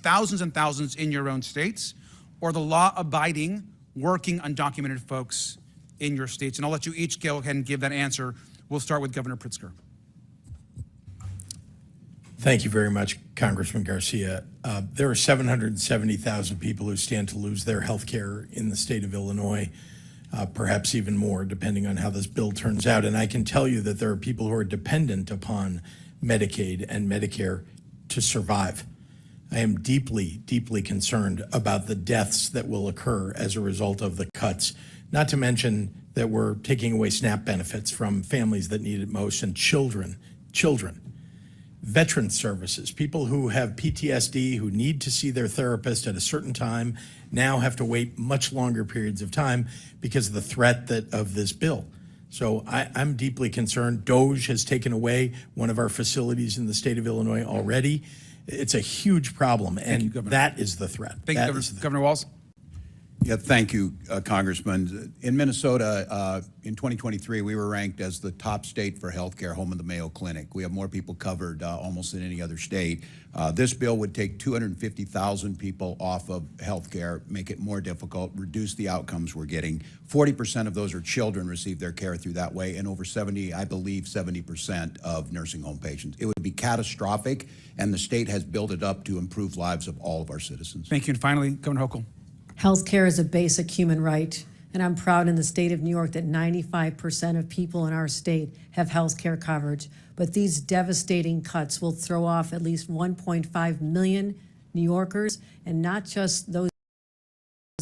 thousands and thousands in your own states, or the law-abiding, working, undocumented folks in your states? And I'll let you each go ahead and give that answer. We'll start with Governor Pritzker. Thank you very much, Congressman Garcia. There are 770,000 people who stand to lose their health care in the state of Illinois, perhaps even more, depending on how this bill turns out. And I can tell you that there are people who are dependent upon Medicaid and Medicare to survive. I am deeply, deeply concerned about the deaths that will occur as a result of the cuts, not to mention that we're taking away SNAP benefits from families that need it most, and children. Veteran services, people who have PTSD, who need to see their therapist at a certain time, now have to wait much longer periods of time because of the threat of this bill. So I'm deeply concerned. DOJ has taken away one of our facilities in the state of Illinois already. It's a huge problem, and that is the threat. Thank you, Governor Walz. Yeah, thank you, Congressman. In Minnesota, in 2023, we were ranked as the top state for healthcare, home of the Mayo Clinic. We have more people covered almost than any other state. This bill would take 250,000 people off of healthcare, make it more difficult, reduce the outcomes we're getting. 40% of those are children receive their care through that way, and over 70% of nursing home patients. It would be catastrophic, and the state has built it up to improve lives of all of our citizens. Thank you. And finally, Governor Hochul. Healthcare is a basic human right, and I'm proud in the state of New York that 95% of people in our state have health care coverage. But these devastating cuts will throw off at least 1.5 million New Yorkers, and not just those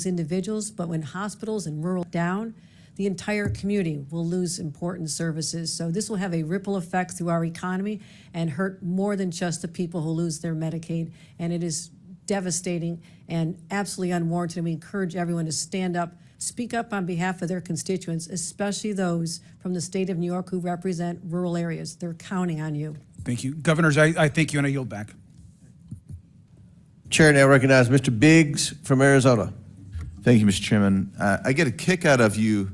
individuals, but when hospitals and rural down, the entire community will lose important services. So this will have a ripple effect through our economy and hurt more than just the people who lose their Medicaid, and it is devastating and absolutely unwarranted. And we encourage everyone to stand up, speak up on behalf of their constituents, especially those from the state of New York who represent rural areas. They're counting on you. Thank you. Governors, I thank you, and I yield back. Chair now recognize Mr. Biggs from Arizona. Thank you, Mr. Chairman. I get a kick out of you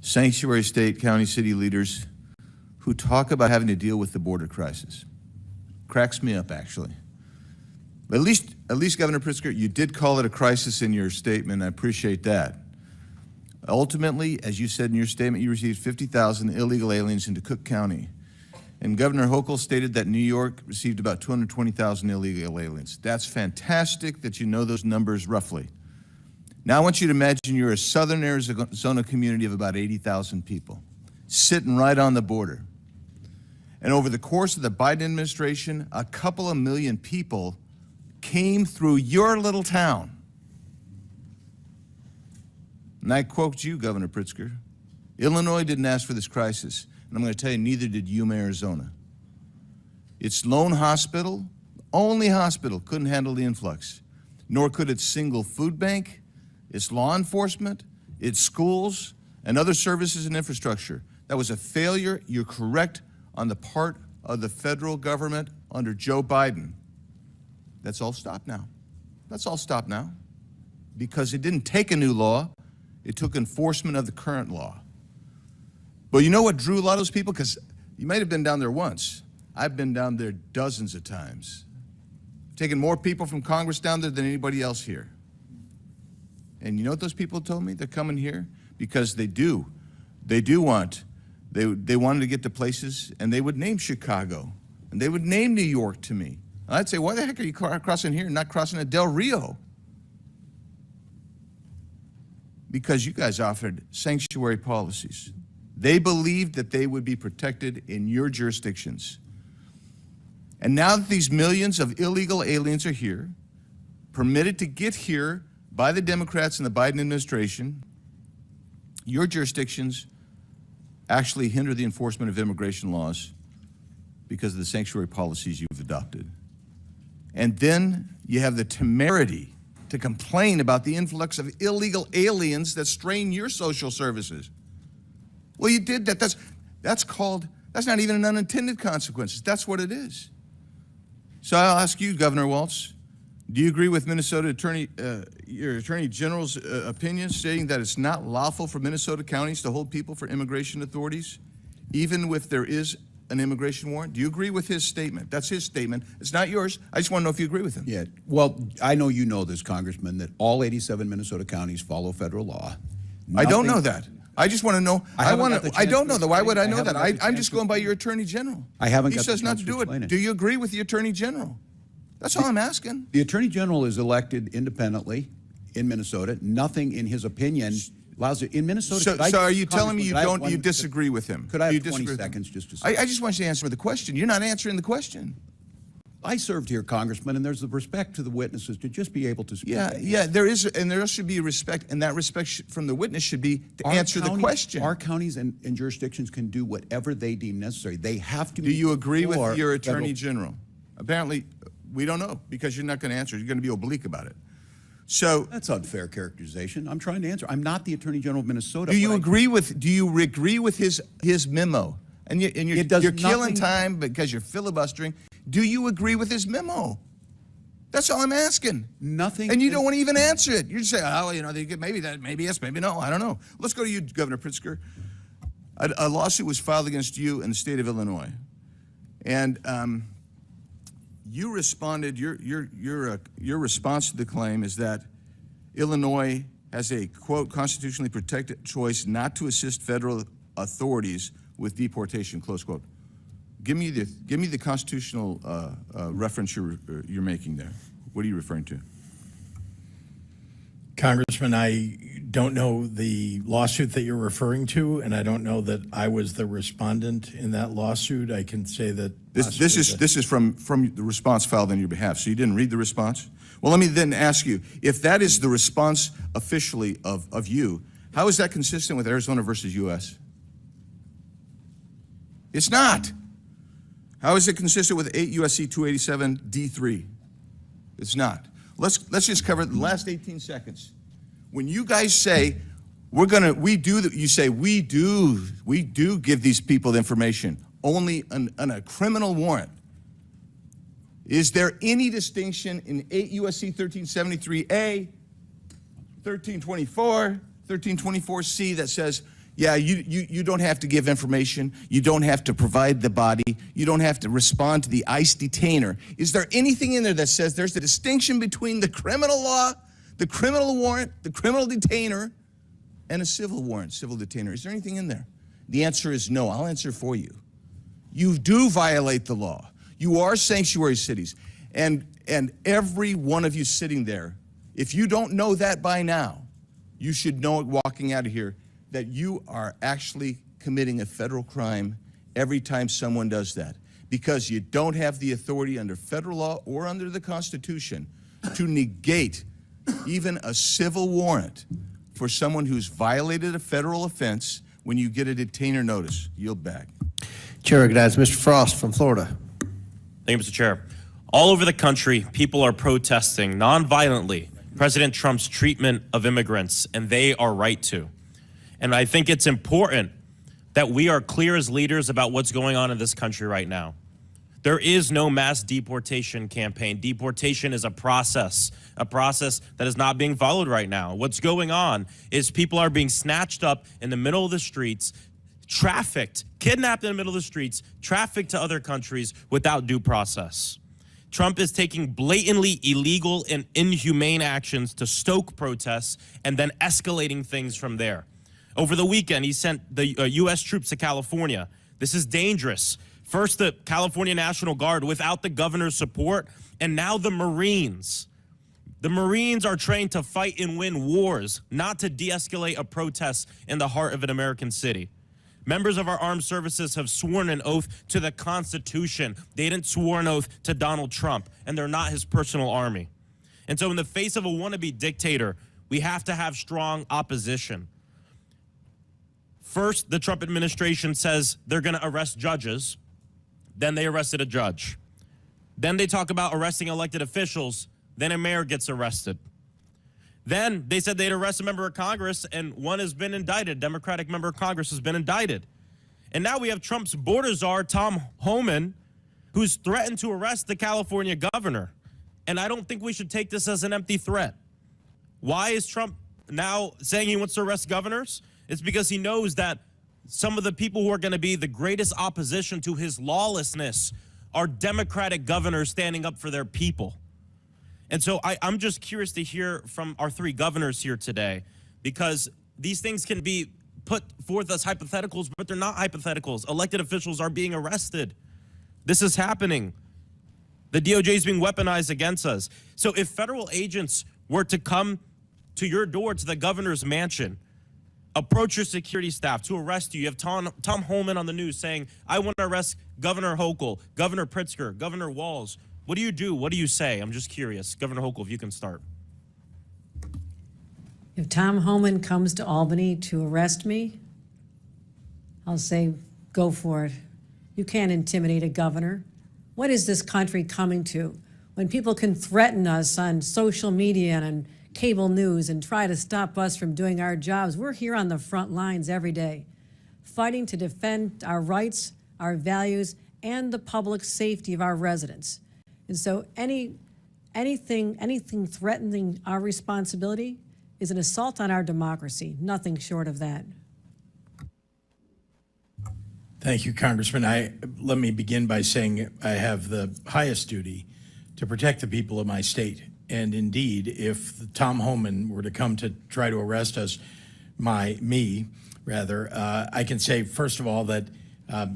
sanctuary state, county, city leaders who talk about having to deal with the border crisis. Cracks me up, actually. But at least, Governor Pritzker, you did call it a crisis in your statement. I appreciate that. Ultimately, as you said in your statement, you received 50,000 illegal aliens into Cook County. And Governor Hochul stated that New York received about 220,000 illegal aliens. That's fantastic that you know those numbers roughly. Now I want you to imagine you're a southern Arizona community of about 80,000 people, sitting right on the border. And over the course of the Biden administration, a couple of million people came through your little town. And I quote you, Governor Pritzker, Illinois didn't ask for this crisis. And I'm going to tell you, neither did Yuma, Arizona. Its lone hospital, only hospital, couldn't handle the influx, nor could its single food bank, its law enforcement, its schools, and other services and infrastructure. That was a failure, you're correct, on the part of the federal government under Joe Biden. That's all stopped now. That's all stopped now. Because it didn't take a new law, it took enforcement of the current law. But you know what drew a lot of those people? Because you might have been down there once. I've been down there dozens of times. I've taken more people from Congress down there than anybody else here. And you know what those people told me? They're coming here because they wanted to get to places, and they would name Chicago, and they would name New York to me. And I'd say, why the heck are you crossing here and not crossing at Del Rio? Because you guys offered sanctuary policies. They believed that they would be protected in your jurisdictions. And now that these millions of illegal aliens are here, permitted to get here by the Democrats and the Biden administration, your jurisdictions actually hinder the enforcement of immigration laws because of the sanctuary policies you've adopted. And then you have the temerity to complain about the influx of illegal aliens that strain your social services. Well, you did that. That's not even an unintended consequence. That's what it is. So I'll ask you, Governor Walz, do you agree with your Attorney General's opinion stating that it's not lawful for Minnesota counties to hold people for immigration authorities, even if there is an immigration warrant? Do you agree with his statement? That's his statement. It's not yours. I just want to know if you agree with him. Yeah, well, I know you know this, Congressman, that all 87 Minnesota counties follow federal law. I don't know that. I just want to know. I don't know that. Why would I know that? I haven't got the I'm just chance going by to- your Attorney General. I haven't He got the says not chance to to do explain it. it. Do you agree with the Attorney General? That's all I'm asking. The Attorney General is elected independently in Minnesota. Nothing in his opinion allows it. In Minnesota, So are you telling me Congressman, you disagree with him? Could I You have 20 disagree with him? seconds just to say? I just want you to answer the question. You're not answering the question. I served here, Congressman, and there's the respect to the witnesses to just be able to speak. Yeah, there is, and there should be respect, and that respect from the witness should be to answer the question. Our counties and jurisdictions can do whatever they deem necessary. They have to. Do you agree with before your Attorney federal- General? Apparently, we don't know, because you're not going to answer. You're going to be oblique about it. So, That's unfair characterization. I'm trying to answer. I'm not the Attorney General of Minnesota. do you but I- agree with his memo? And It does you're killing nothing- time because you're filibustering. Do you agree with his memo? That's all I'm asking. Nothing. And you don't want to even answer it. You just say, oh, you know, maybe yes, maybe no. I don't know. Let's go to you, Governor Pritzker. A lawsuit was filed against you in the state of Illinois, and you responded. Your response to the claim is that Illinois has a quote constitutionally protected choice not to assist federal authorities with deportation, close quote. Give me the constitutional reference you're making there. What are you referring to? Congressman, I don't know the lawsuit that you're referring to, and I don't know that I was the respondent in that lawsuit. I can say that This is from the response filed on your behalf. So you didn't read the response? Well, let me then ask you, if that is the response officially of you, how is that consistent with Arizona versus U.S.? It's not. How is it consistent with 8 U.S.C. 287 D3? It's not. Let's just cover the last 18 seconds. When you guys say you say we do give these people the information only on a criminal warrant. Is there any distinction in 8 U.S.C. 1373A, 1324, 1324C that says, yeah, you don't have to give information, you don't have to provide the body, you don't have to respond to the ICE detainer? Is there anything in there that says there's a distinction between the criminal law, the criminal warrant, the criminal detainer, and a civil warrant, civil detainer? Is there anything in there? The answer is no. I'll answer for you. You do violate the law. You are sanctuary cities. And every one of you sitting there, if you don't know that by now, you should know it walking out of here, that you are actually committing a federal crime every time someone does that, because you don't have the authority under federal law or under the Constitution to negate even a civil warrant for someone who's violated a federal offense when you get a detainer notice. Yield back. Chair recognizes Mr. Frost from Florida. Thank you, Mr. Chair. All over the country, people are protesting nonviolently President Trump's treatment of immigrants, and they are right to. And I think it's important that we are clear as leaders about what's going on in this country right now. There is no mass deportation campaign. Deportation is a process that is not being followed right now. What's going on is people are being snatched up in the middle of the streets, trafficked, kidnapped in the middle of the streets, trafficked to other countries without due process. Trump is taking blatantly illegal and inhumane actions to stoke protests and then escalating things from there. Over the weekend, he sent the U.S. troops to California. This is dangerous. First, the California National Guard without the governor's support, and now the Marines. The Marines are trained to fight and win wars, not to de-escalate a protest in the heart of an American city. Members of our armed services have sworn an oath to the Constitution. They didn't swear an oath to Donald Trump, and they're not his personal army. And so in the face of a wannabe dictator, we have to have strong opposition. First, the Trump administration says they're going to arrest judges. Then they arrested a judge. Then they talk about arresting elected officials. Then a mayor gets arrested. Then they said they'd arrest a member of Congress, and one has been indicted. A Democratic member of Congress has been indicted. And now we have Trump's border czar, Tom Homan, who's threatened to arrest the California governor. And I don't think we should take this as an empty threat. Why is Trump now saying he wants to arrest governors? It's because he knows that some of the people who are going to be the greatest opposition to his lawlessness are Democratic governors standing up for their people. And so I'm just curious to hear from our three governors here today, because these things can be put forth as hypotheticals, but they're not hypotheticals. Elected officials are being arrested. This is happening. The DOJ is being weaponized against us. So if federal agents were to come to your door, to the governor's mansion, approach your security staff to arrest you, you have Tom Homan on the news saying, I want to arrest Governor Hochul, Governor Pritzker, Governor Walz. What do you do? What do you say? I'm just curious. Governor Hochul, if you can start. If Tom Homan comes to Albany to arrest me, I'll say, go for it. You can't intimidate a governor. What is this country coming to? When people can threaten us on social media and on cable news and try to stop us from doing our jobs, we're here on the front lines every day, fighting to defend our rights, our values, and the public safety of our residents. And so anything threatening our responsibility is an assault on our democracy, nothing short of that. Thank you, Congressman. Let me begin by saying I have the highest duty to protect the people of my state. And indeed, if Tom Homan were to come to try to arrest us, I can say, first of all, that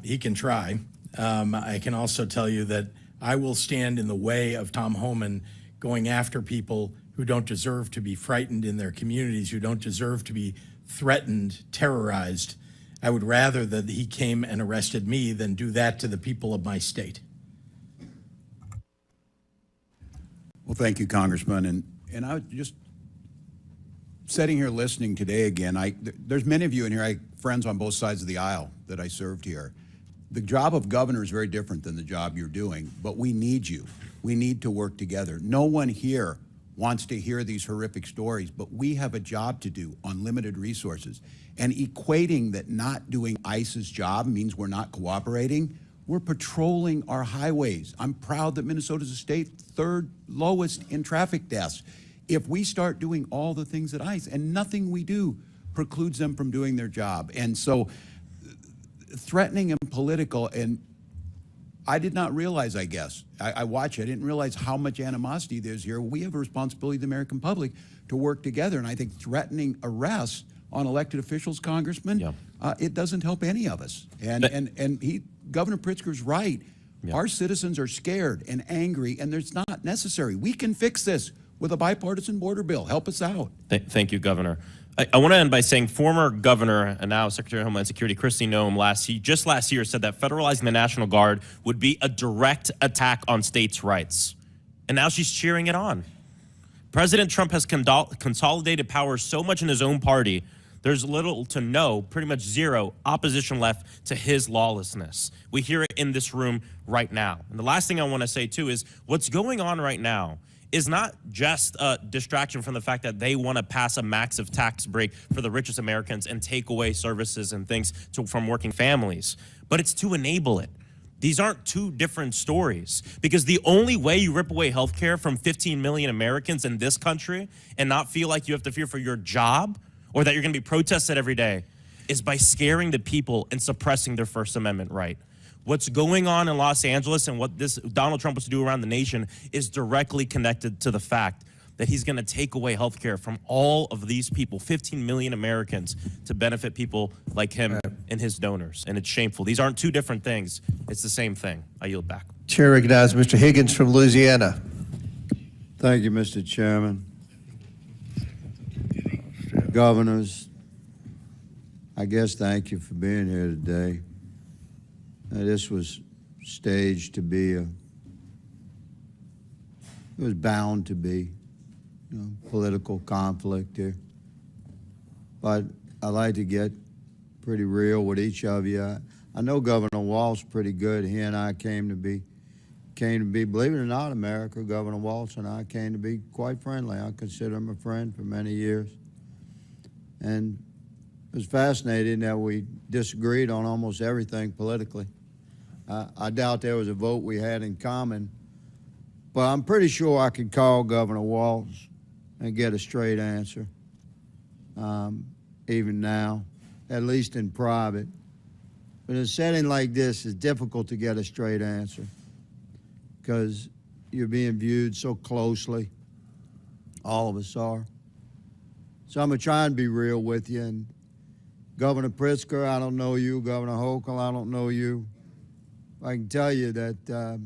he can try. I can also tell you that I will stand in the way of Tom Homan going after people who don't deserve to be frightened in their communities, who don't deserve to be threatened, terrorized. I would rather that he came and arrested me than do that to the people of my state. Well, thank you, Congressman. And I was just sitting here listening today again. There's many of you in here, friends on both sides of the aisle that I served here. The job of governor is very different than the job you're doing, but we need you. We need to work together. No one here wants to hear these horrific stories, but we have a job to do on limited resources. And equating that not doing ICE's job means we're not cooperating, we're patrolling our highways. I'm proud that Minnesota's a state third lowest in traffic deaths. If we start doing all the things at ICE, and nothing we do precludes them from doing their job. And so threatening and political, and I did not realize, I guess, I watch it, I didn't realize how much animosity there's here. We have a responsibility to the American public to work together, and I think threatening arrests on elected officials, Congressman, it doesn't help any of us. And Governor Pritzker's right. Yeah. Our citizens are scared and angry, and it's not necessary. We can fix this with a bipartisan border bill. Help us out. Thank you, Governor. I want to end by saying former Governor and now Secretary of Homeland Security Kristi Noem just last year said that federalizing the National Guard would be a direct attack on states' rights. And now she's cheering it on. President Trump has consolidated power so much in his own party, there's little to no, pretty much zero, opposition left to his lawlessness. We hear it in this room right now. And the last thing I want to say, too, is what's going on right now is not just a distraction from the fact that they want to pass a massive tax break for the richest Americans and take away services and things from working families, but it's to enable it. These aren't two different stories, because the only way you rip away health care from 15 million Americans in this country and not feel like you have to fear for your job or that you're going to be protested every day is by scaring the people and suppressing their First Amendment right. What's going on in Los Angeles and what Donald Trump wants to do around the nation is directly connected to the fact that he's going to take away health care from all of these people, 15 million Americans, to benefit people like him and his donors. And it's shameful. These aren't two different things. It's the same thing. I yield back. Chair recognizes Mr. Higgins from Louisiana. Thank you, Mr. Chairman. Governors, I guess thank you for being here today. This was staged to be it was bound to be, political conflict here. But I like to get pretty real with each of you. I know Governor Walz pretty good. He and I came to be, believe it or not, America, Governor Walz and I came to be quite friendly. I consider him a friend for many years. And it was fascinating that we disagreed on almost everything politically. I doubt there was a vote we had in common, but I'm pretty sure I could call Governor Walz and get a straight answer, even now, at least in private. But in a setting like this, it's difficult to get a straight answer because you're being viewed so closely. All of us are. So I'm going to try and be real with you. And Governor Pritzker, I don't know you. Governor Hochul, I don't know you. I can tell you that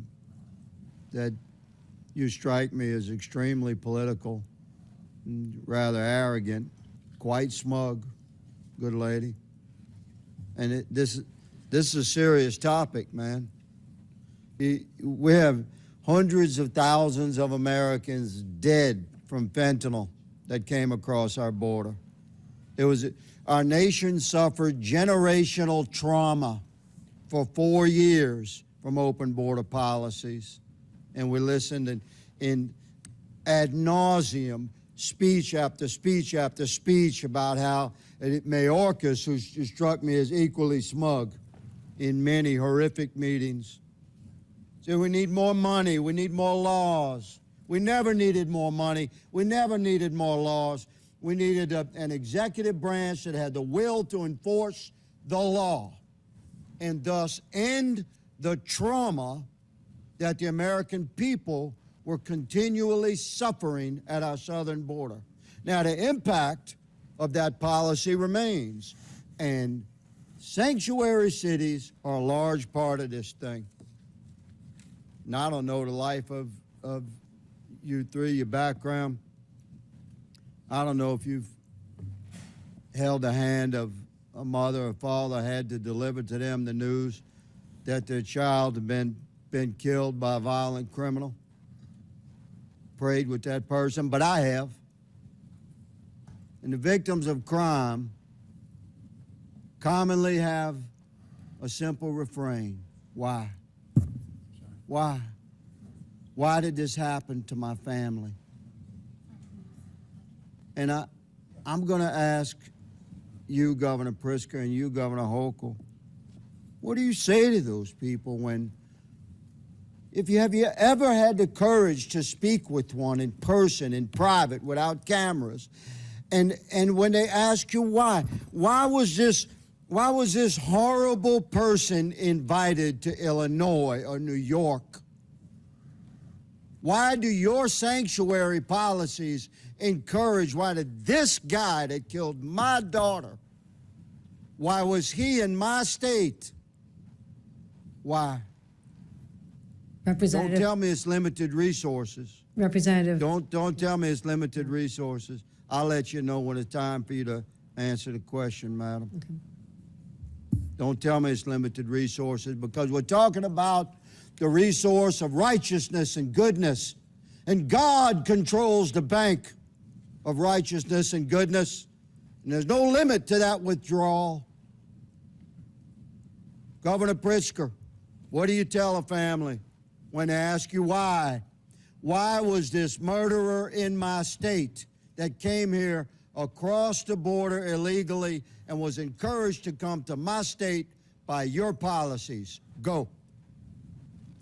that you strike me as extremely political, and rather arrogant, quite smug, good lady. And this is a serious topic, man. We have hundreds of thousands of Americans dead from fentanyl that came across our border. Our nation suffered generational trauma for 4 years from open border policies. And we listened in ad nauseum, speech after speech after speech about how Mayorkas, who struck me as equally smug in many horrific meetings, said we need more money, we need more laws. We never needed more money. We never needed more laws. We needed an executive branch that had the will to enforce the law and thus end the trauma that the American people were continually suffering at our southern border. Now, the impact of that policy remains, and sanctuary cities are a large part of this thing. Now, I don't know the life of you three, your background. I don't know if you've held the hand of a mother or father had to deliver to them the news that their child had been killed by a violent criminal. Prayed with that person, but I have. And the victims of crime commonly have a simple refrain. Why? Why? Why did this happen to my family? And I'm going to ask you, Governor Pritzker, and you, Governor Hochul, what do you say to those people when, have you ever had the courage to speak with one in person, in private, without cameras, and when they ask you why was this horrible person invited to Illinois or New York? Why do your sanctuary policies encourage, why did this guy that killed my daughter, why was he in my state? Why? Representative. Don't tell me it's limited resources. Representative. Don't tell me it's limited resources. I'll let you know when it's time for you to answer the question, madam. Okay. Don't tell me it's limited resources, because we're talking about the resource of righteousness and goodness. And God controls the bank of righteousness and goodness. And there's no limit to that withdrawal. Governor Pritzker, what do you tell a family when they ask you why? Why was this murderer in my state that came here across the border illegally and was encouraged to come to my state by your policies? Go.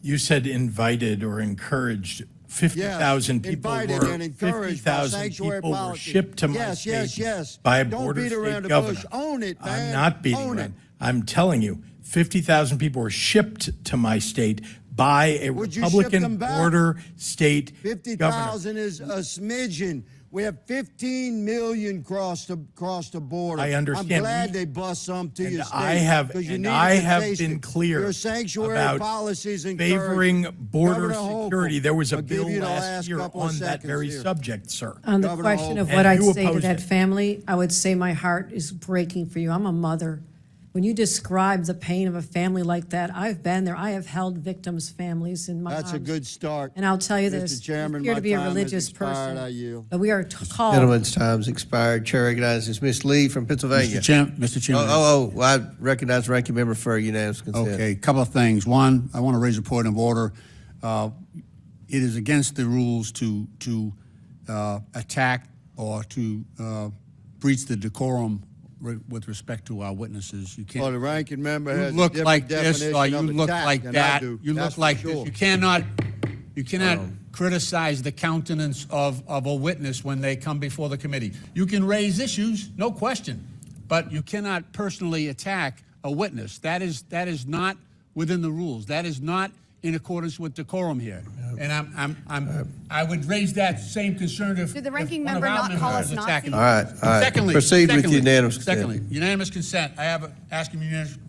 You said invited or encouraged. 50,000 people invited and encouraged by 50,000 sanctuary people were policy. shipped to my state Yes. by a Don't border beat around state the governor. bush. Own it, man. I'm not beating Own around. it. I'm telling you, 50,000 people were shipped to my state by a Would you ship Republican them back? border state governor. 50,000 is a smidgen. We have 15 million cross the border. I understand. I'm glad they bust some to your state. I have been clear your sanctuary about policies favoring border Governor security. Hochul, There was a I'll give bill you the last last year couple of on that seconds very here. subject, sir. On the Governor question of Hochul. what And I'd you say to oppose that it. family, I would say my heart is breaking for you. I'm a mother. When you describe the pain of a family like that, I've been there. I have held victims' families in my That's a arms. good start. And I'll tell you Mr. this, Chairman, you appear to my be a time has religious expired. I person, yield. but we are called. Gentleman's time's expired. Chair recognizes Ms. Lee from Pennsylvania. Mr. Chairman. Well, I recognize the ranking member for unanimous consent. Okay, a couple of things. One, I want to raise a point of order. It is against the rules to attack or to breach the decorum with respect to our witnesses. You can't. Well, the ranking member has You look a different like this, definition or you of look attack like than I that. do. You That's look for like sure. this. You cannot criticize the countenance of a witness when they come before the committee. You can raise issues, no question, but you cannot personally attack a witness. That is not within the rules. That is not in accordance with decorum here. And I would raise that same concern if Did the ranking one of member our not members call was us Nazis? attacking. All right. Secondly, Proceed with secondly, unanimous consent. Secondly, unanimous consent. I have asking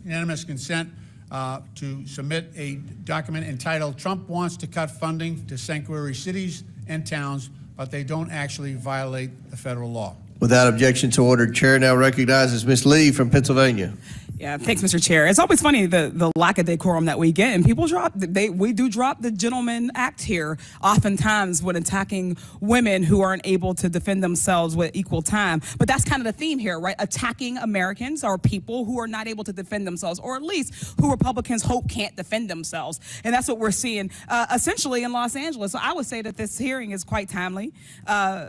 unanimous consent to submit a document entitled "Trump Wants to Cut Funding to Sanctuary Cities and Towns, but They Don't Actually Violate the Federal Law." Without objection to order, Chair now recognizes Ms. Lee from Pennsylvania. Yeah, thanks, Mr. Chair. It's always funny the lack of decorum that we get, and people we do drop the gentleman act here oftentimes when attacking women who aren't able to defend themselves with equal time. But that's kind of the theme here, right? Attacking Americans or people who are not able to defend themselves, or at least who Republicans hope can't defend themselves. And that's what we're seeing essentially in Los Angeles. So I would say that this hearing is quite timely.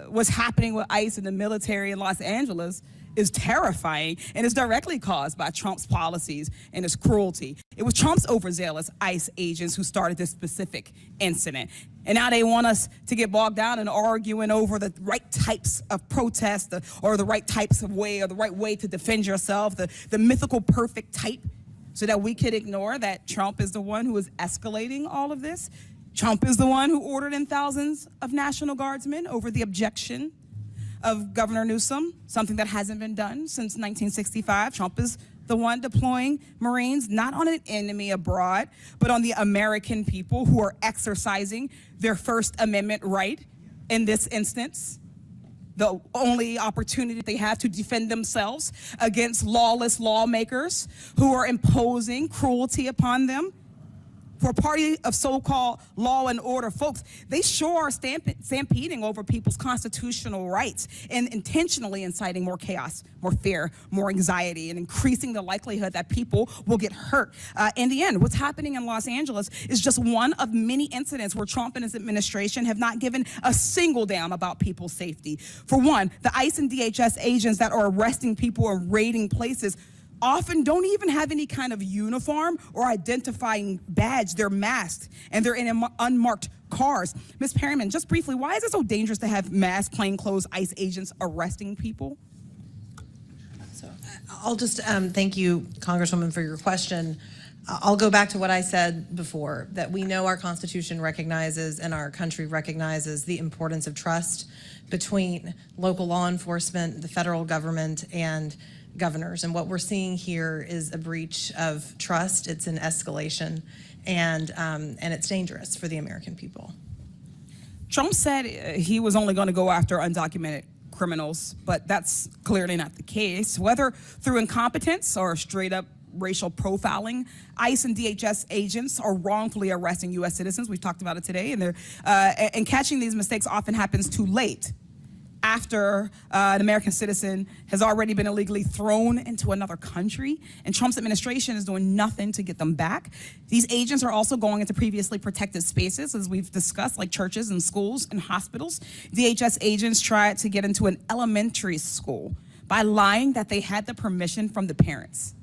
What's happening with ICE and the military in Los Angeles is terrifying and is directly caused by Trump's policies and his cruelty. It was Trump's overzealous ICE agents who started this specific incident. And now they want us to get bogged down in arguing over the right types of protest or the right types of way or the right way to defend yourself, the mythical perfect type, so that we could ignore that Trump is the one who is escalating all of this. Trump is the one who ordered in thousands of National Guardsmen over the objection of Governor Newsom, something that hasn't been done since 1965. Trump is the one deploying Marines, not on an enemy abroad, but on the American people who are exercising their First Amendment right in this instance. The only opportunity they have to defend themselves against lawless lawmakers who are imposing cruelty upon them. For a party of so-called law and order folks, they sure are stampeding over people's constitutional rights and intentionally inciting more chaos, more fear, more anxiety, and increasing the likelihood that people will get hurt. In the end, what's happening in Los Angeles is just one of many incidents where Trump and his administration have not given a single damn about people's safety. For one, the ICE and DHS agents that are arresting people and raiding places often don't even have any kind of uniform or identifying badge. They're masked and they're in unmarked cars. Ms. Perryman, just briefly, why is it so dangerous to have masked, plainclothes ICE agents arresting people? So I'll just thank you, Congresswoman, for your question. I'll go back to what I said before, that we know our Constitution recognizes and our country recognizes the importance of trust between local law enforcement, the federal government, and governors. And what we're seeing here is a breach of trust. It's an escalation, and it's dangerous for the American people. Trump said he was only going to go after undocumented criminals, but that's clearly not the case. Whether through incompetence or straight up racial profiling, ICE and DHS agents are wrongfully arresting U.S. citizens. We've talked about it today, and catching these mistakes often happens too late, after an American citizen has already been illegally thrown into another country, and Trump's administration is doing nothing to get them back. These agents are also going into previously protected spaces, as we've discussed, like churches and schools and hospitals. DHS agents tried to get into an elementary school by lying that they had the permission from the parents.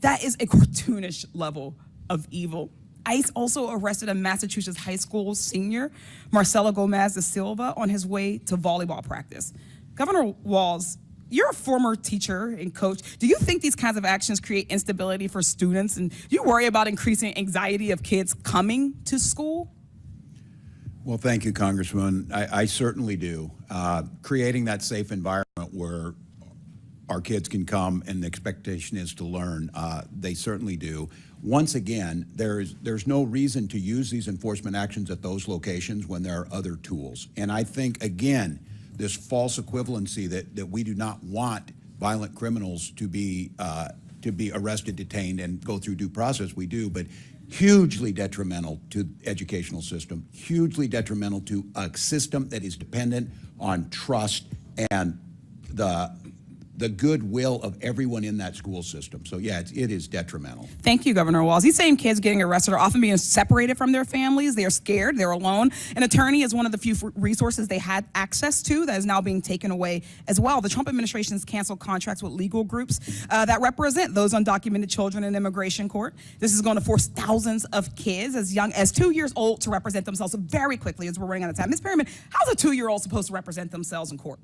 That is a cartoonish level of evil. ICE also arrested a Massachusetts high school senior, Marcelo Gomez da Silva, on his way to volleyball practice. Governor Walz, you're a former teacher and coach. Do you think these kinds of actions create instability for students? And do you worry about increasing anxiety of kids coming to school? Well, thank you, Congressman. I certainly do. Creating that safe environment where our kids can come and the expectation is to learn, they certainly do. Once again, there's no reason to use these enforcement actions at those locations when there are other tools. And I think, again, this false equivalency that we do not want violent criminals to be arrested, detained, and go through due process, we do, but hugely detrimental to the educational system, hugely detrimental to a system that is dependent on trust and the goodwill of everyone in that school system. So yeah, it is detrimental. Thank you, Governor Walz. These same kids getting arrested are often being separated from their families. They are scared, they're alone. An attorney is one of the few resources they had access to that is now being taken away as well. The Trump administration has canceled contracts with legal groups that represent those undocumented children in immigration court. This is going to force thousands of kids as young as 2 years old to represent themselves very quickly as we're running out of time. Ms. Perryman, how's a 2-year-old supposed to represent themselves in court?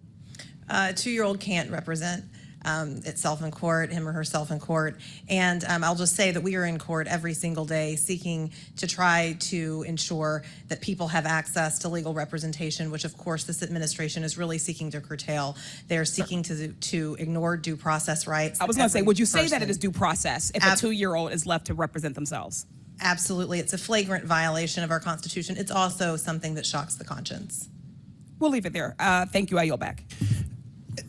A 2-year-old can't represent itself in court, him or herself in court. And I'll just say that we are in court every single day seeking to try to ensure that people have access to legal representation, which of course this administration is really seeking to curtail. They're seeking to ignore due process rights. I was going to say, would you say that it person. is due process if a 2-year-old is left to represent themselves? Absolutely. It's a flagrant violation of our Constitution. It's also something that shocks the conscience. We'll leave it there. Thank you. I yield back.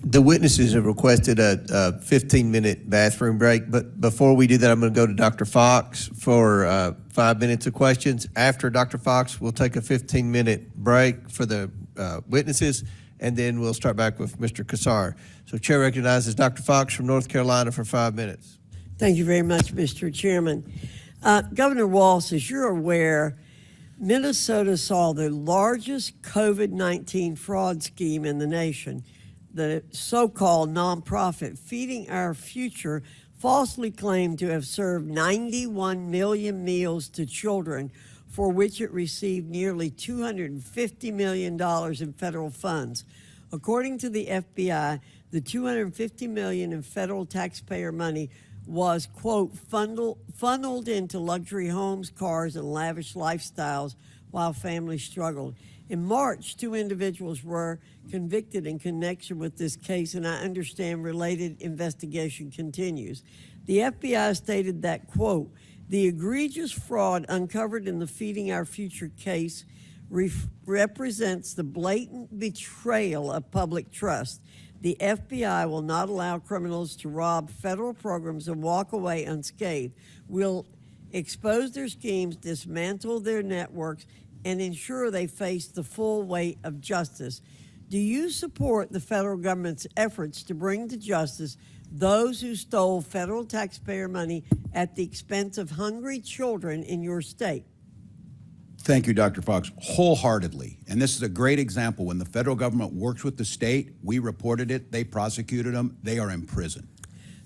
The witnesses have requested a 15-minute bathroom break, but before we do that, I'm going to go to Dr. Fox for 5 minutes of questions. After Dr. Fox, we'll take a 15-minute break for the witnesses, and then we'll start back with Mr. Kassar. So Chair recognizes Dr. Fox from North Carolina for 5 minutes. Thank you very much, Mr. Chairman. Governor Walz, as you're aware, Minnesota saw the largest COVID-19 fraud scheme in the nation. The so-called nonprofit Feeding Our Future falsely claimed to have served 91 million meals to children, for which it received nearly $250 million in federal funds. According to the FBI, the $250 million in federal taxpayer money was, quote, funneled into luxury homes, cars, and lavish lifestyles while families struggled. In March, 2 individuals were convicted in connection with this case, and I understand related investigation continues. The FBI stated that, quote, the egregious fraud uncovered in the Feeding Our Future case represents the blatant betrayal of public trust. The FBI will not allow criminals to rob federal programs and walk away unscathed. We'll expose their schemes, dismantle their networks, and ensure they face the full weight of justice. Do you support the federal government's efforts to bring to justice those who stole federal taxpayer money at the expense of hungry children in your state? Thank you, Dr. Fox, wholeheartedly. And this is a great example. When the federal government works with the state, we reported it, they prosecuted them, they are in prison.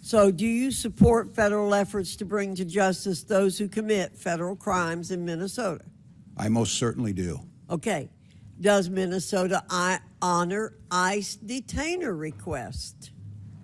So do you support federal efforts to bring to justice those who commit federal crimes in Minnesota? I most certainly do. Okay. Does Minnesota honor ICE detainer request?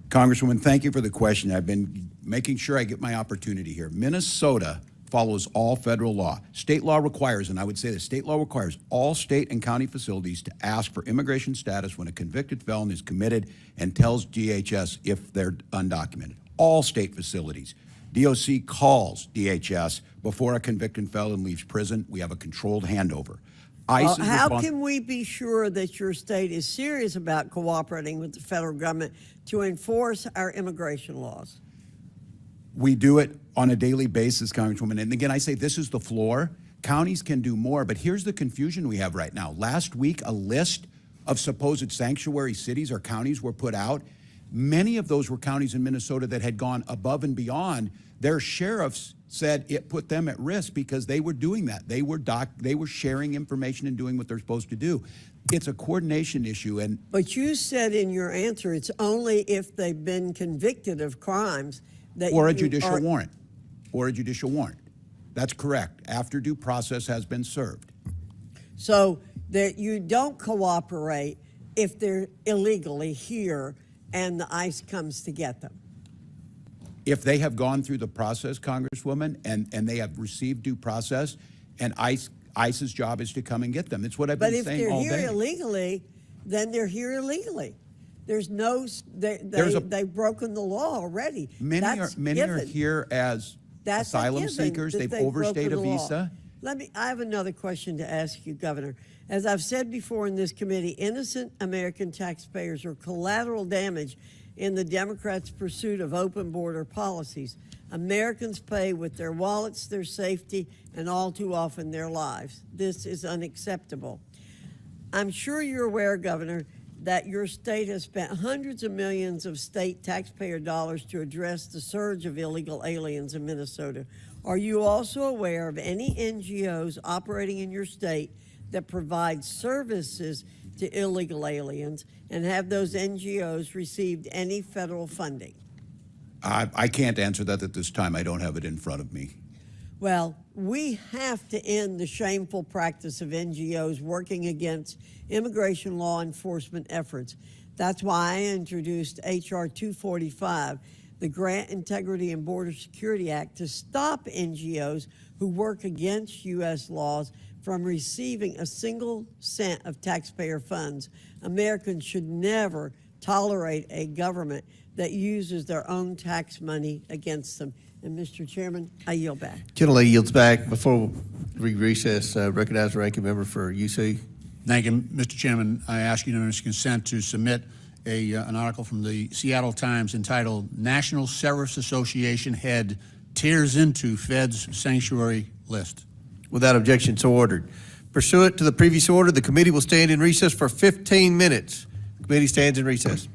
Congresswoman, thank you for the question. I've been making sure I get my opportunity here. Minnesota follows all federal law. State law requires, and I would say the state law requires all state and county facilities to ask for immigration status when a convicted felon is committed and tells DHS if they're undocumented. All state facilities. DOC calls DHS before a convicted felon leaves prison. We have a controlled handover. ICE is how can we be sure that your state is serious about cooperating with the federal government to enforce our immigration laws? We do it on a daily basis, Congresswoman. And again, I say this is the floor. Counties can do more, but here's the confusion we have right now. Last week, a list of supposed sanctuary cities or counties were put out. Many of those were counties in Minnesota that had gone above and beyond. Their sheriffs said it put them at risk because they were doing that. They were sharing information and doing what they're supposed to do. It's a coordination issue. But you said in your answer it's only if they've been convicted of crimes that or a judicial warrant. Or a judicial warrant. That's correct. After due process has been served. So that you don't cooperate if they're illegally here and the ICE comes to get them. If they have gone through the process, Congresswoman, and they have received due process, and ICE's job is to come and get them. It's what I've been saying all day. But if they're here illegally, then they're here illegally. There's no, they've broken the law already. Many are here as asylum seekers. They've overstayed a visa. I have another question to ask you, Governor. As I've said before in this committee, innocent American taxpayers are collateral damage in the Democrats' pursuit of open border policies. Americans pay with their wallets, their safety, and all too often their lives. This is unacceptable. I'm sure you're aware, Governor, that your state has spent hundreds of millions of state taxpayer dollars to address the surge of illegal aliens in Minnesota. Are you also aware of any NGOs operating in your state that provide services to illegal aliens, and have those NGOs received any federal funding? I can't answer that at this time. I don't have it in front of me. Well, we have to end the shameful practice of NGOs working against immigration law enforcement efforts. That's why I introduced H.R. 245, the Grant Integrity and Border Security Act, to stop NGOs who work against U.S. laws from receiving a single cent of taxpayer funds. Americans should never tolerate a government that uses their own tax money against them. And Mr. Chairman, I yield back. Gentlelady yields back. Before we recess, recognize the ranking member for UC. Thank you, Mr. Chairman. I ask unanimous consent to submit an article from the Seattle Times entitled "National Sheriffs Association Head Tears into Fed's Sanctuary List." Without objection, so ordered. Pursuant to the previous order, the committee will stand in recess for 15 minutes. The committee stands in recess.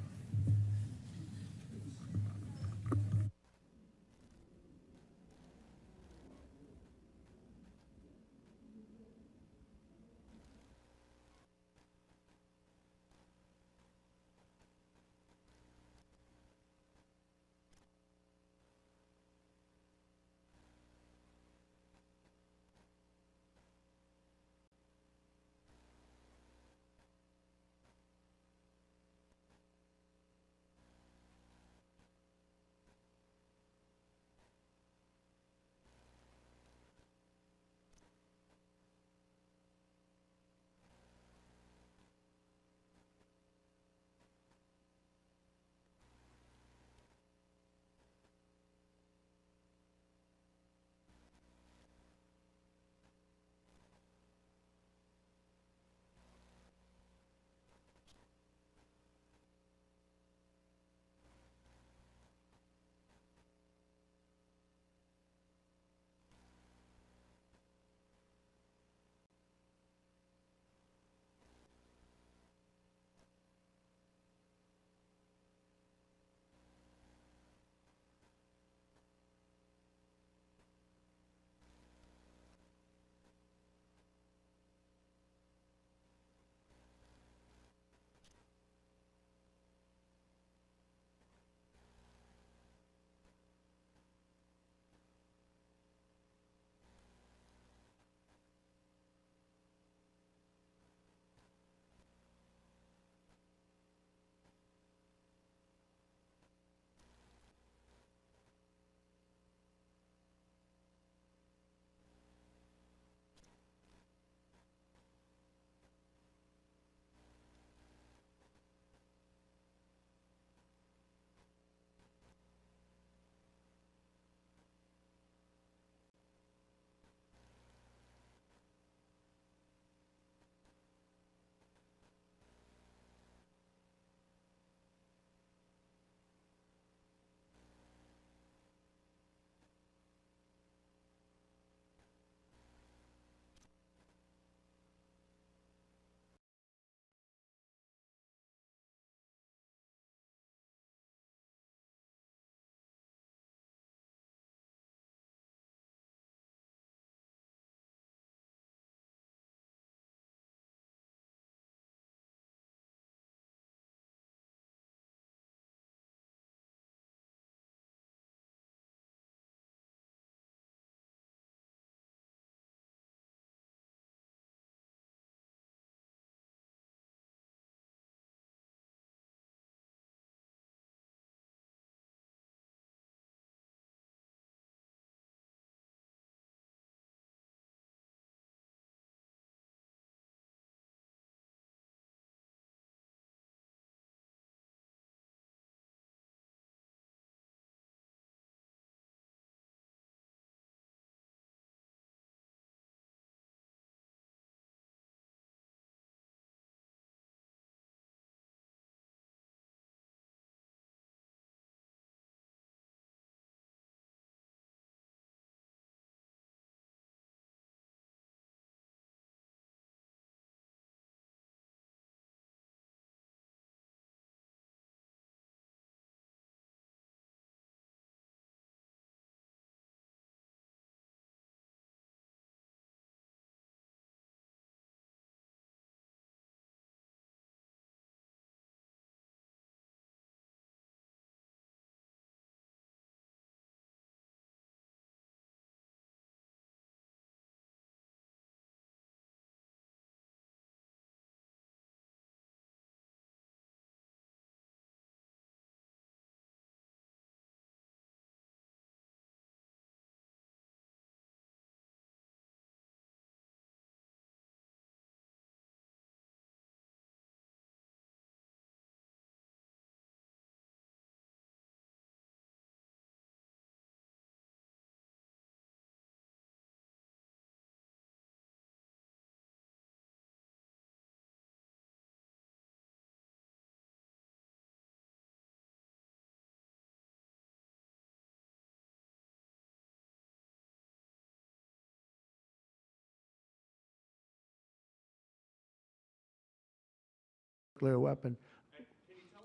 nuclear weapon.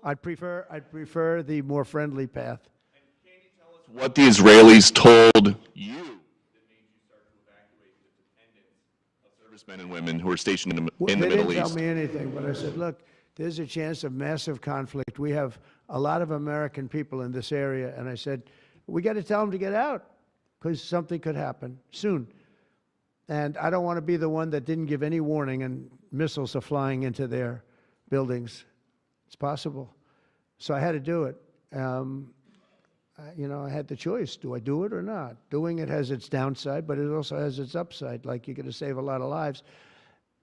I'd prefer the more friendly path. What the Israelis told you that made you start to evacuate the dependents of servicemen and women who are stationed in the They Middle didn't tell East. me anything, but I said, look, there's a chance of massive conflict. We have a lot of American people in this area, and I said, we got to tell them to get out because something could happen soon. And I don't want to be the one that didn't give any warning and missiles are flying into their buildings. It's possible. So I had to do it. You know, I had the choice. Do I do it or not? Doing it has its downside, but it also has its upside. Like, you're going to save a lot of lives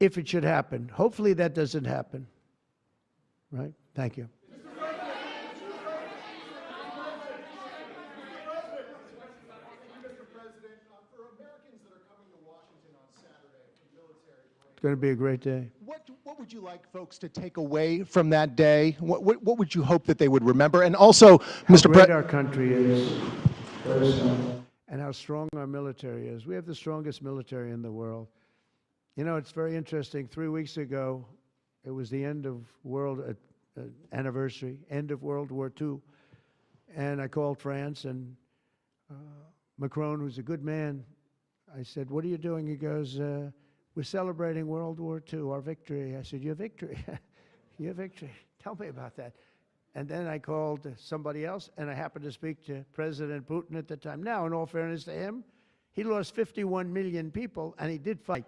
if it should happen. Hopefully that doesn't happen. Right? Thank you. It's going to be a great day. What would you like folks to take away from that day? What would you hope that they would remember? And also, Mr. How great our country is, and how strong our military is. We have the strongest military in the world. You know, it's very interesting. 3 weeks ago, it was the end of world anniversary, end of World War II, and I called France, and Macron, who's a good man, I said, "What are you doing?" He goes, "We're celebrating World War II, our victory." I said, "Your victory? Your victory? Tell me about that." And then I called somebody else, and I happened to speak to President Putin at the time. Now, in all fairness to him, he lost 51 million people, and he did fight.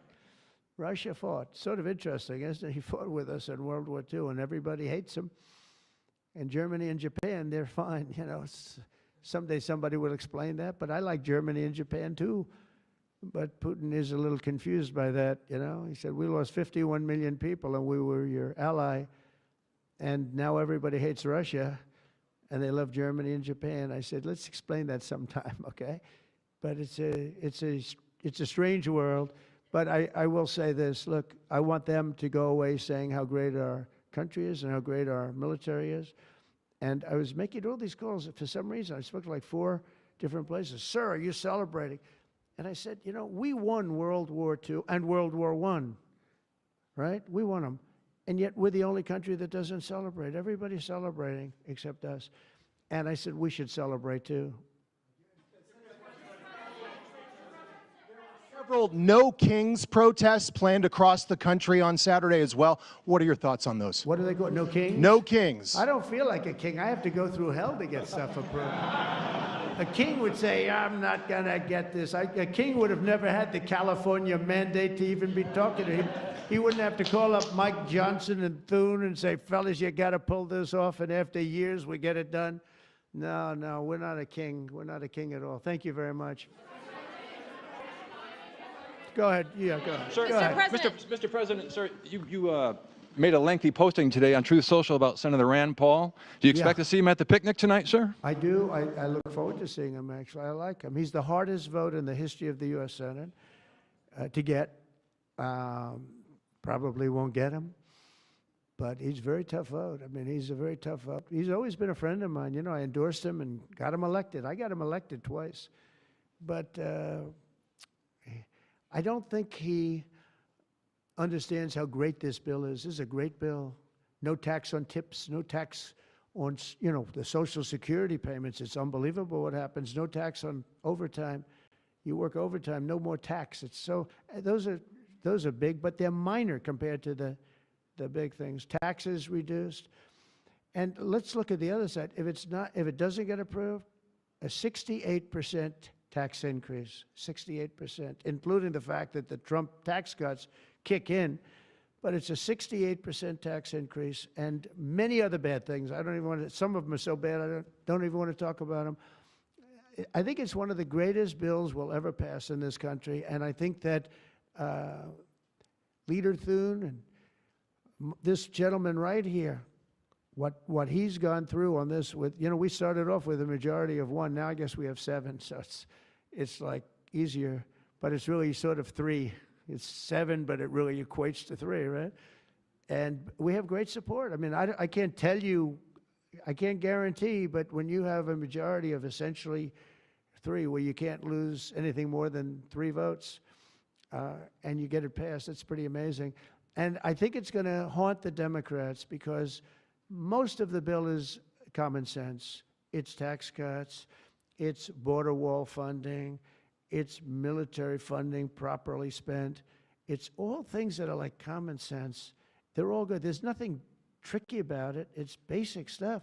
Russia fought. Sort of interesting, isn't it? He fought with us in World War II, and everybody hates him. And Germany and Japan, they're fine. You know, someday somebody will explain that, but I like Germany and Japan too. But Putin is a little confused by that, you know. He said, we lost 51 million people and we were your ally, and now everybody hates Russia and they love Germany and Japan. I said, let's explain that sometime, okay? But it's a strange world. But I will say this, look, I want them to go away saying how great our country is and how great our military is. And I was making all these calls. For some reason, I spoke to like 4 different places. Sir, are you celebrating? And I said, you know, we won World War II and World War I, right? We won them. And yet we're the only country that doesn't celebrate. Everybody's celebrating except us. And I said, we should celebrate too. Several No Kings protests planned across the country on Saturday as well. What are your thoughts on those? What do they call, no kings? No Kings. I don't feel like a king. I have to go through hell to get stuff approved. A king would say, I'm not going to get this. A king would have never had the California mandate to even be talking to him. He wouldn't have to call up Mike Johnson and Thune and say, fellas, you got to pull this off, and after years we get it done. No, we're not a king. We're not a king at all. Thank you very much. Go ahead. Yeah, go ahead. Sir, go ahead. Mr. President, sir, you made a lengthy posting today on Truth Social about Senator Rand Paul. Do you expect to see him at the picnic tonight, sir? I do. I look forward to seeing him, actually. I like him. He's the hardest vote in the history of the U.S. Senate to get. Probably won't get him, but he's a very tough vote. I mean, he's a very tough vote. He's always been a friend of mine. You know, I endorsed him and got him elected. I got him elected twice. But I don't think he understands how great this bill is. This is a great bill. No tax on tips, no tax on, you know, the Social Security payments. It's unbelievable what happens. No tax on overtime. You work overtime, no more tax. It's so, those are big, but they're minor compared to the big things. Taxes reduced. And let's look at the other side. If it doesn't get approved, a 68% tax increase, 68%, including the fact that the Trump tax cuts kick in, but it's a 68% tax increase and many other bad things. I don't even want to, some of them are so bad I don't even want to talk about them. I think it's one of the greatest bills we'll ever pass in this country, and I think that Leader Thune and this gentleman right here, what he's gone through on this with, you know, we started off with a majority of 1, now I guess we have 7, so it's like easier, but it's really sort of 3. It's 7, but it really equates to 3, right? And we have great support. I mean, I can't tell you, I can't guarantee, but when you have a majority of essentially 3, where you can't lose anything more than 3 votes, and you get it passed, it's pretty amazing. And I think it's going to haunt the Democrats because most of the bill is common sense. It's tax cuts, it's border wall funding, it's military funding properly spent. It's all things that are like common sense. They're all good. There's nothing tricky about it. It's basic stuff.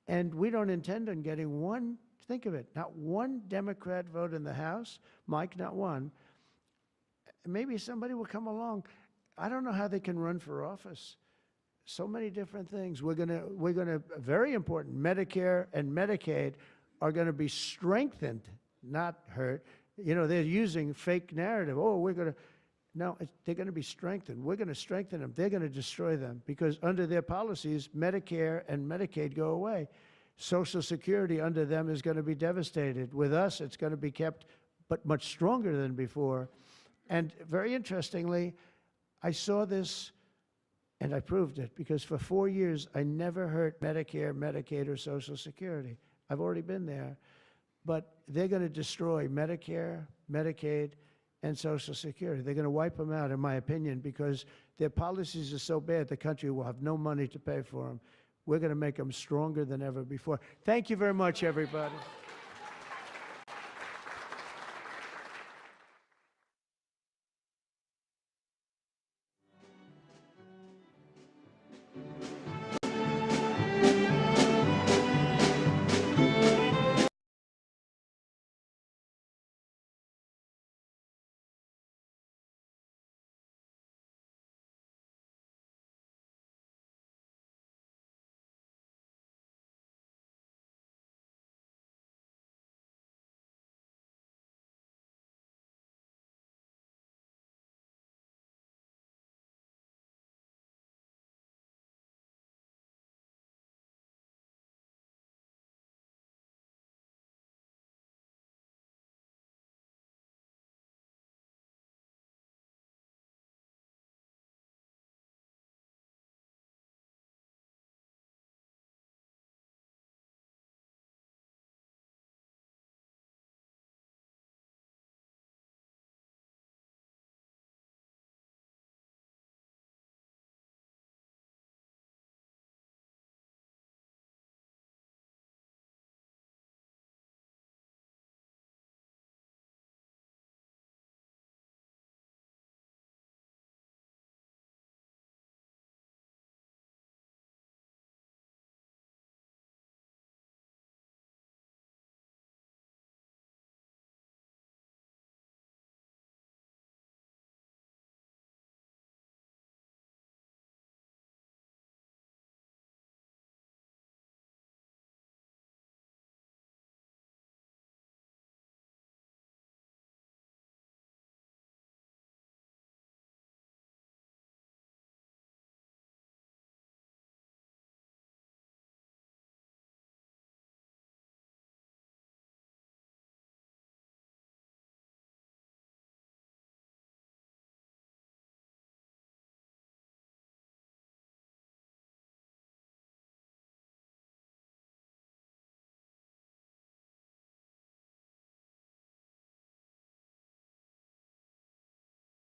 And we don't intend on getting one, think of it, not one Democrat vote in the House. Mike, not one. Maybe somebody will come along. I don't know how they can run for office. So many different things. We're gonna very important. Medicare and Medicaid are going to be strengthened, not hurt. You know, they're using fake narrative. Oh, no, they're going to be strengthened. We're going to strengthen them. They're going to destroy them because under their policies, Medicare and Medicaid go away. Social Security under them is going to be devastated. With us, it's going to be kept, but much stronger than before. And very interestingly, I saw this and I proved it because for 4 years, I never heard Medicare, Medicaid, or Social Security. I've already been there. But they're going to destroy Medicare, Medicaid, and Social Security. They're going to wipe them out, in my opinion, because their policies are so bad, the country will have no money to pay for them. We're going to make them stronger than ever before. Thank you very much, everybody.